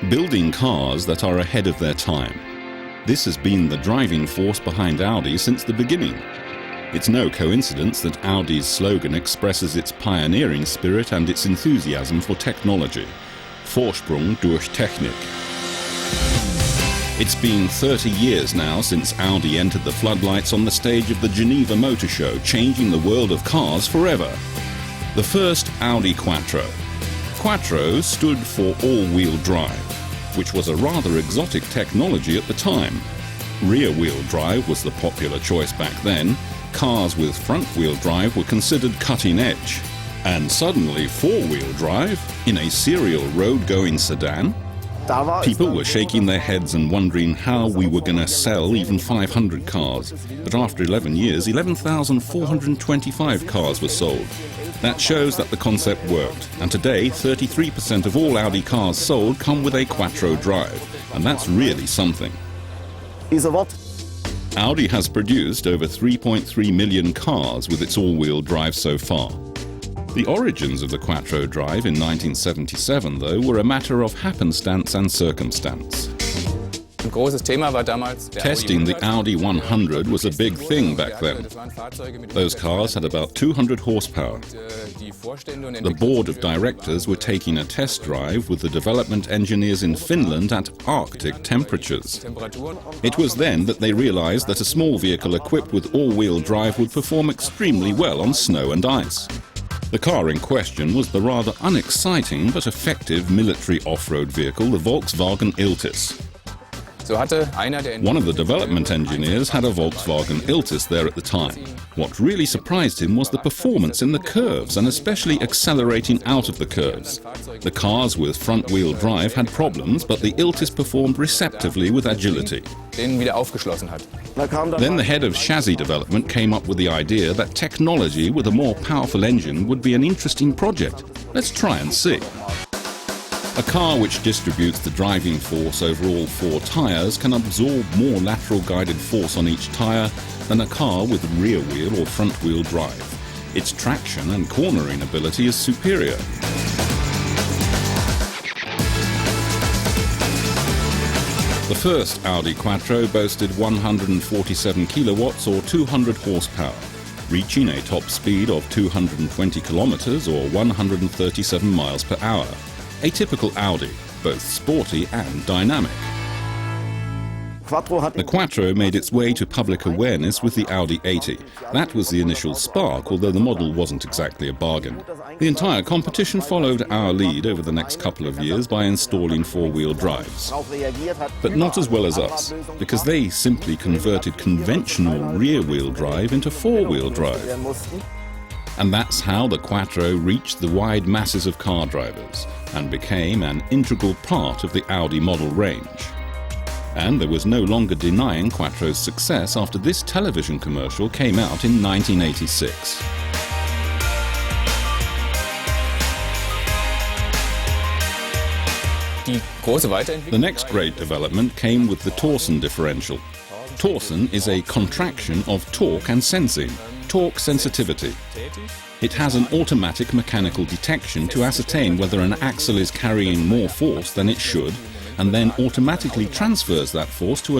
Building cars that are ahead of their time. This has been the driving force behind Audi since the beginning. It's no coincidence that Audi's slogan expresses its pioneering spirit and its enthusiasm for technology. Vorsprung durch Technik. It's been 30 years now since Audi entered the floodlights on the stage of the Geneva Motor Show, changing the world of cars forever. The first Audi Quattro. Quattro stood for all-wheel drive, which was a rather exotic technology at the time. Rear-wheel drive was the popular choice back then. Cars with front-wheel drive were considered cutting edge. And suddenly four-wheel drive in a serial road-going sedan? People were shaking their heads and wondering how we were going to sell even 500 cars. But after 11 years, 11,425 cars were sold. That shows that the concept worked. And today, 33% of all Audi cars sold come with a Quattro drive. And that's really something. Audi has produced over 3.3 million cars with its all-wheel drive so far. The origins of the Quattro drive in 1977, though, were a matter of happenstance and circumstance. Testing the Audi 100 was a big thing back then. Those cars had about 200 horsepower. The board of directors were taking a test drive with the development engineers in Finland at Arctic temperatures. It was then that they realized that a small vehicle equipped with all-wheel drive would perform extremely well on snow and ice. The car in question was the rather unexciting but effective military off-road vehicle, the Volkswagen Iltis. One of the development engineers had a Volkswagen Iltis there at the time. What really surprised him was the performance in the curves, and especially accelerating out of the curves. The cars with front-wheel drive had problems, but the Iltis performed receptively with agility. Then the head of chassis development came up with the idea that technology with a more powerful engine would be an interesting project. Let's try and see. A car which distributes the driving force over all four tyres can absorb more lateral guided force on each tyre than a car with rear-wheel or front-wheel drive. Its traction and cornering ability is superior. The first Audi Quattro boasted 147 kilowatts or 200 horsepower, reaching a top speed of 220 kilometers or 137 miles per hour. A typical Audi, both sporty and dynamic. The Quattro made its way to public awareness with the Audi 80. That was the initial spark, although the model wasn't exactly a bargain. The entire competition followed our lead over the next couple of years by installing four-wheel drives. But not as well as us, because they simply converted conventional rear-wheel drive into four-wheel drive. And that's how the Quattro reached the wide masses of car drivers and became an integral part of the Audi model range. And there was no longer denying Quattro's success after this television commercial came out in 1986. The next great development came with the Torsen differential. Torsen is a contraction of torque and sensing. Torque sensitivity. It has an automatic mechanical detection to ascertain whether an axle is carrying more force than it should, and then automatically transfers that force to